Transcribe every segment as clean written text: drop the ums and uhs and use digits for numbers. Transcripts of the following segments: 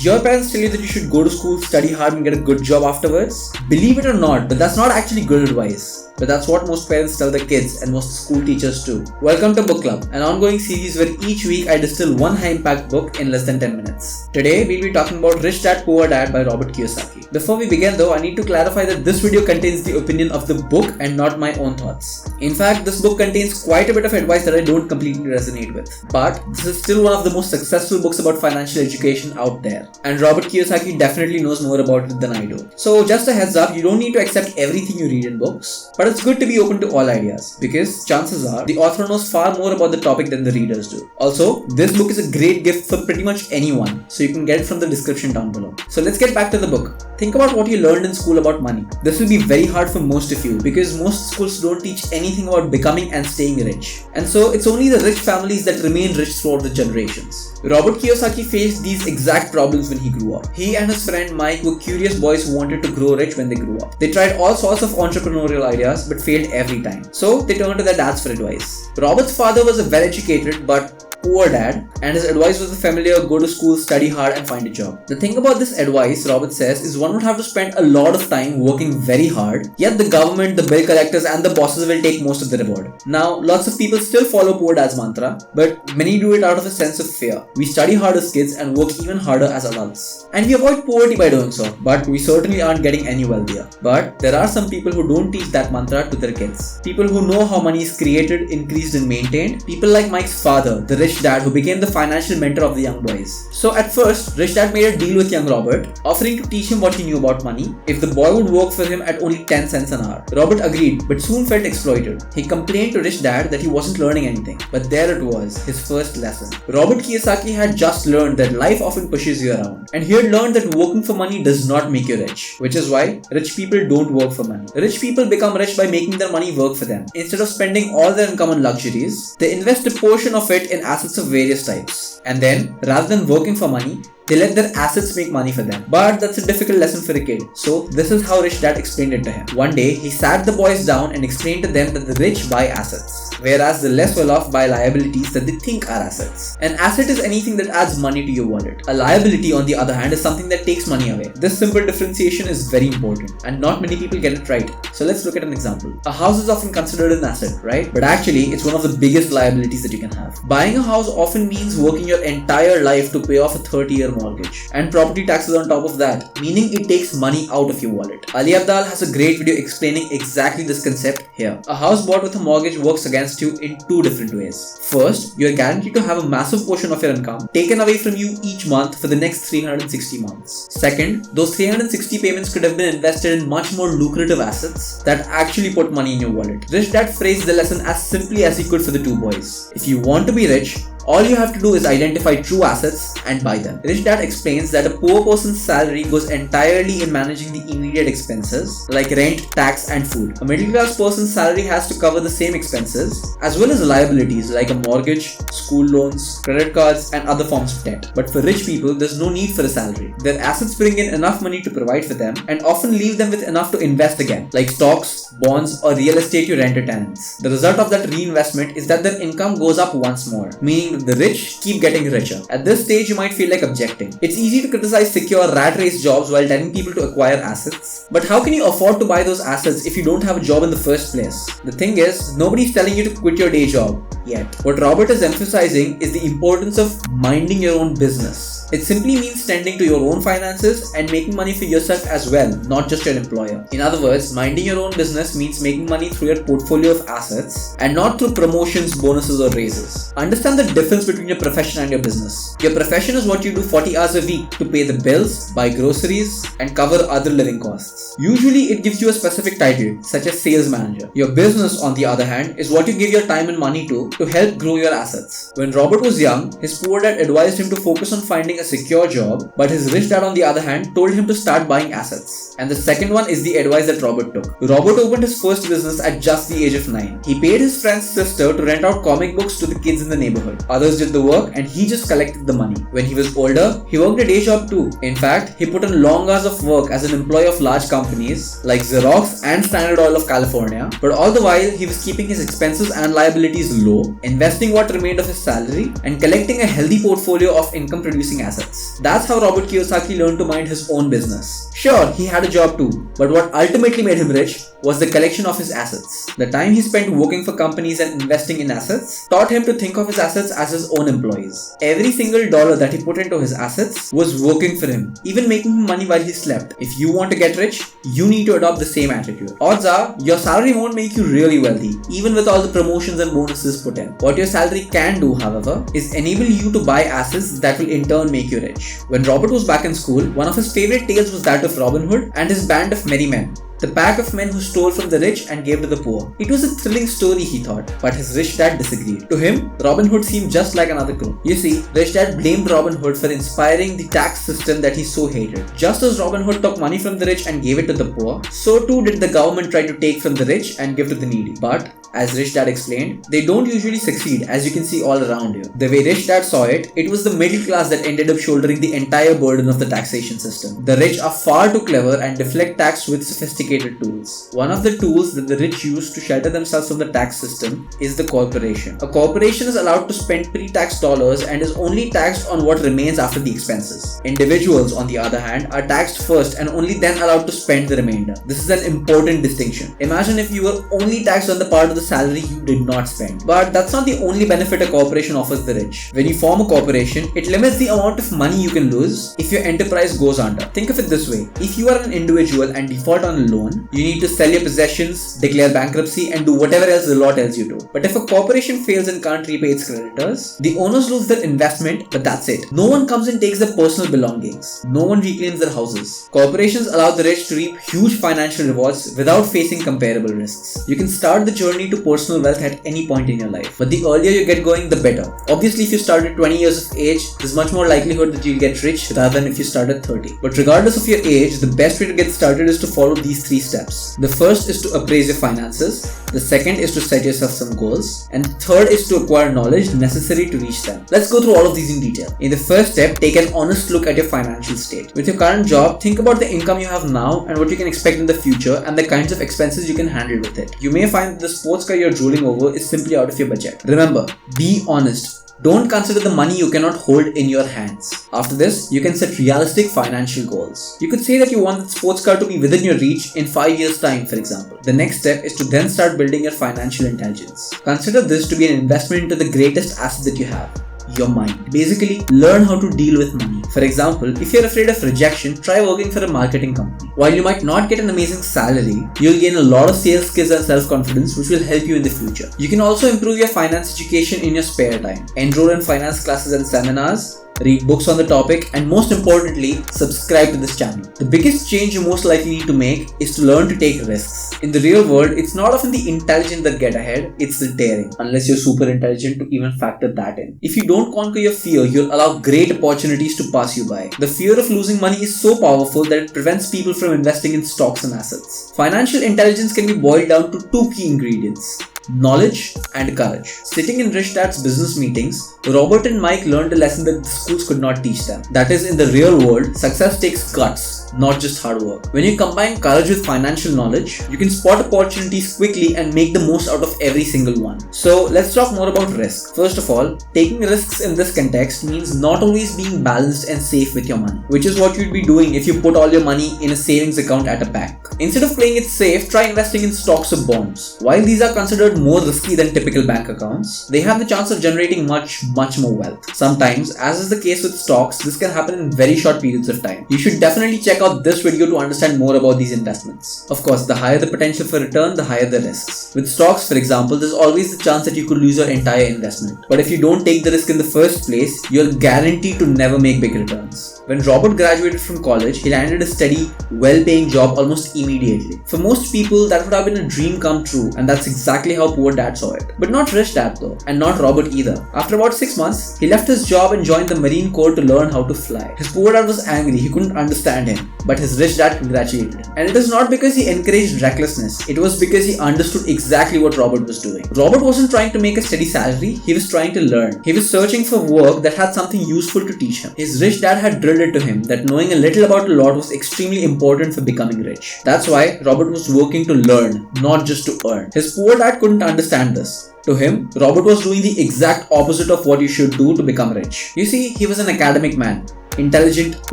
Did your parents tell you that you should go to school, study hard and get a good job afterwards? Believe it or not, but that's not actually good advice. But that's what most parents tell their kids and most school teachers too. Welcome to Book Club, an ongoing series where each week I distill one high-impact book in less than 10 minutes. Today we'll be talking about Rich Dad Poor Dad by Robert Kiyosaki. Before we begin though, I need to clarify that this video contains the opinion of the book and not my own thoughts. In fact, this book contains quite a bit of advice that I don't completely resonate with. But this is still one of the most successful books about financial education out there. And Robert Kiyosaki definitely knows more about it than I do. So just a heads up, you don't need to accept everything you read in books. But it's good to be open to all ideas, because chances are the author knows far more about the topic than the readers do. Also, this book is a great gift for pretty much anyone, so you can get it from the description down below. So let's get back to the book. Think about what you learned in school about money. This will be very hard for most of you because most schools don't teach anything about becoming and staying rich. And so it's only the rich families that remain rich throughout the generations. Robert Kiyosaki faced these exact problems when he grew up. He and his friend Mike were curious boys who wanted to grow rich when they grew up. They tried all sorts of entrepreneurial ideas but failed every time. So they turned to their dads for advice. Robert's father was a well-educated but poor dad, and his advice was the familiar: go to school, study hard and find a job. The thing about this advice, Robert says, is one would have to spend a lot of time working very hard, yet the government, the bill collectors and the bosses will take most of the reward. Now, lots of people still follow poor dad's mantra, but many do it out of a sense of fear. We study hard as kids and work even harder as adults. And we avoid poverty by doing so, but we certainly aren't getting any wealthier. But there are some people who don't teach that mantra to their kids. People who know how money is created, increased and maintained. People like Mike's father, the rich dad who became the financial mentor of the young boys. So at first, Rich Dad made a deal with young Robert, offering to teach him what he knew about money if the boy would work for him at only 10 cents an hour. Robert agreed, but soon felt exploited. He complained to Rich Dad that he wasn't learning anything. But there it was, his first lesson. Robert Kiyosaki had just learned that life often pushes you around. And he had learned that working for money does not make you rich. Which is why rich people don't work for money. Rich people become rich by making their money work for them. Instead of spending all their income on luxuries, they invest a portion of it in assets of various types. And then, rather than working for money, they let their assets make money for them. But that's a difficult lesson for a kid. So this is how Rich Dad explained it to him. One day, he sat the boys down and explained to them that the rich buy assets, whereas the less well-off buy liabilities that they think are assets. An asset is anything that adds money to your wallet. A liability, on the other hand, is something that takes money away. This simple differentiation is very important, and not many people get it right. So let's look at an example. A house is often considered an asset, right? But actually, it's one of the biggest liabilities that you can have. Buying a house often means working your entire life to pay off a 30-year mortgage, and property taxes on top of that, meaning it takes money out of your wallet. Ali Abdal has a great video explaining exactly this concept here. A house bought with a mortgage works against you in two different ways. First, you are guaranteed to have a massive portion of your income taken away from you each month for the next 360 months. Second, those 360 payments could have been invested in much more lucrative assets that actually put money in your wallet. Rich Dad phrased the lesson as simply as he could for the two boys. If you want to be rich, all you have to do is identify true assets and buy them. Rich Dad explains that a poor person's salary goes entirely in managing the immediate expenses like rent, tax and food. A middle class person's salary has to cover the same expenses as well as liabilities like a mortgage, school loans, credit cards and other forms of debt. But for rich people, there's no need for a salary. Their assets bring in enough money to provide for them and often leave them with enough to invest again, like stocks, bonds or real estate you rent to tenants. The result of that reinvestment is that their income goes up once more, meaning the rich keep getting richer. At this stage, you might feel like objecting. It's easy to criticize secure rat race jobs while telling people to acquire assets. But how can you afford to buy those assets if you don't have a job in the first place? The thing is, nobody's telling you to quit your day job yet. What Robert is emphasizing is the importance of minding your own business. It simply means tending to your own finances and making money for yourself as well, not just your employer. In other words, minding your own business means making money through your portfolio of assets and not through promotions, bonuses or raises. Understand the difference between your profession and your business. Your profession is what you do 40 hours a week to pay the bills, buy groceries and cover other living costs. Usually it gives you a specific title such as sales manager. Your business, on the other hand, is what you give your time and money to help grow your assets. When Robert was young, his poor dad advised him to focus on finding a secure job, but his rich dad, on the other hand, told him to start buying assets. And the second one is the advice that Robert took. Robert opened his first business at just the age of 9. He paid his friend's sister to rent out comic books to the kids in the neighborhood. Others did the work and he just collected the money. When he was older, he worked a day job too. In fact, he put in long hours of work as an employee of large companies like Xerox and Standard Oil of California, but all the while he was keeping his expenses and liabilities low, investing what remained of his salary, and collecting a healthy portfolio of income producing assets. assets. That's how Robert Kiyosaki learned to mind his own business. Sure, he had a job too, but what ultimately made him rich was the collection of his assets. The time he spent working for companies and investing in assets taught him to think of his assets as his own employees. Every single dollar that he put into his assets was working for him, even making him money while he slept. If you want to get rich, you need to adopt the same attitude. Odds are, your salary won't make you really wealthy, even with all the promotions and bonuses put in. What your salary can do, however, is enable you to buy assets that will in turn make you rich. When Robert was back in school, one of his favorite tales was that of Robin Hood and his band of merry men, the pack of men who stole from the rich and gave to the poor. It was a thrilling story, he thought, but his rich dad disagreed. To him, Robin Hood seemed just like another crook. You see, rich dad blamed Robin Hood for inspiring the tax system that he so hated. Just as Robin Hood took money from the rich and gave it to the poor, so too did the government try to take from the rich and give to the needy. But as Rich Dad explained, they don't usually succeed, as you can see all around you. The way Rich Dad saw it, it was the middle class that ended up shouldering the entire burden of the taxation system. The rich are far too clever and deflect tax with sophisticated tools. One of the tools that the rich use to shelter themselves from the tax system is the corporation. A corporation is allowed to spend pre-tax dollars and is only taxed on what remains after the expenses. Individuals, on the other hand, are taxed first and only then allowed to spend the remainder. This is an important distinction. Imagine if you were only taxed on the part of the salary you did not spend. But that's not the only benefit a corporation offers the rich. When you form a corporation, it limits the amount of money you can lose if your enterprise goes under. Think of it this way. If you are an individual and default on a loan, you need to sell your possessions, declare bankruptcy, and do whatever else the law tells you to. But if a corporation fails and can't repay its creditors, the owners lose their investment, but that's it. No one comes and takes their personal belongings. No one reclaims their houses. Corporations allow the rich to reap huge financial rewards without facing comparable risks. You can start the journey to personal wealth at any point in your life, but the earlier you get going, the better. Obviously, if you start at 20 years of age, there's much more likelihood that you'll get rich rather than if you start at 30. But regardless of your age, the best way to get started is to follow these 3 steps. The first is to appraise your finances, the second is to set yourself some goals, and the third is to acquire knowledge necessary to reach them. Let's go through all of these in detail. In the first step, take an honest look at your financial state. With your current job, think about the income you have now and what you can expect in the future and the kinds of expenses you can handle with it. You may find that the sports car you're drooling over is simply out of your budget. Remember, be honest. Don't consider the money you cannot hold in your hands. After this, you can set realistic financial goals. You could say that you want the sports car to be within your reach in 5 years' time, for example. The next step is to then start building your financial intelligence. Consider this to be an investment into the greatest asset that you have. Your mind. Basically, learn how to deal with money. For example, if you're afraid of rejection, try working for a marketing company. While you might not get an amazing salary, you'll gain a lot of sales skills and self-confidence which will help you in the future. You can also improve your finance education in your spare time. Enroll in finance classes and seminars, read books on the topic, and most importantly, subscribe to this channel. The biggest change you most likely need to make is to learn to take risks. In the real world, it's not often the intelligent that get ahead, it's the daring. Unless you're super intelligent to even factor that in. If you don't conquer your fear, you'll allow great opportunities to pass you by. The fear of losing money is so powerful that it prevents people from investing in stocks and assets. Financial intelligence can be boiled down to 2 key ingredients: knowledge and courage. Sitting in Rich Dad's business meetings, Robert and Mike learned a lesson that the schools could not teach them. That is, in the real world, success takes guts, not just hard work. When you combine courage with financial knowledge, you can spot opportunities quickly and make the most out of every single one. So let's talk more about risk. First of all, taking risks in this context means not always being balanced and safe with your money, which is what you'd be doing if you put all your money in a savings account at a bank. Instead of playing it safe, try investing in stocks or bonds. While these are considered more risky than typical bank accounts, they have the chance of generating much more wealth. Sometimes, as is the case with stocks, this can happen in very short periods of time. You should definitely check out this video to understand more about these investments. Of course, the higher the potential for return, the higher the risks. With stocks, for example, there's always the chance that you could lose your entire investment. But if you don't take the risk in the first place, you're guaranteed to never make big returns. When Robert graduated from college, he landed a steady, well-paying job almost immediately. For most people, that would have been a dream come true, and that's exactly how poor dad saw it. But not Rich Dad though, and not Robert either. After about 6 months, he left his job and joined the Marine Corps to learn how to fly. His poor dad was angry, he couldn't understand him, but his rich dad congratulated him. And it is not because he encouraged recklessness, it was because he understood exactly what Robert was doing. Robert wasn't trying to make a steady salary, he was trying to learn. He was searching for work that had something useful to teach him. His rich dad had drilled it to him that knowing a little about a lot was extremely important for becoming rich. That's why Robert was working to learn, not just to earn. His poor dad couldn't understand this. To him, Robert was doing the exact opposite of what you should do to become rich. You see, he was an academic man. intelligent,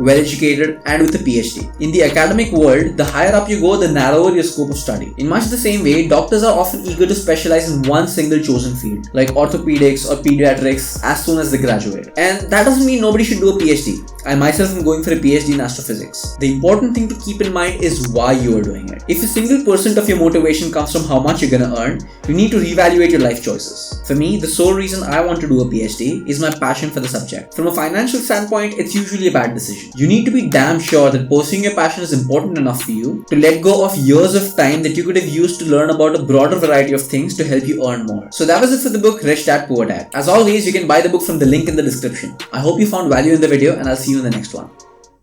well-educated, and with a PhD. In the academic world, the higher up you go, the narrower your scope of study. In much the same way, doctors are often eager to specialize in one single chosen field, like orthopedics or pediatrics, as soon as they graduate. And that doesn't mean nobody should do a PhD. I myself am going for a PhD in astrophysics. The important thing to keep in mind is why you are doing it. If a single percent of your motivation comes from how much you're gonna earn, you need to reevaluate your life choices. For me, the sole reason I want to do a PhD is my passion for the subject. From a financial standpoint, it's usually a bad decision. You need to be damn sure that pursuing your passion is important enough for you to let go of years of time that you could have used to learn about a broader variety of things to help you earn more. So that was it for the book Rich Dad Poor Dad. As always, you can buy the book from the link in the description. I hope you found value in the video, and I'll see you in the next one.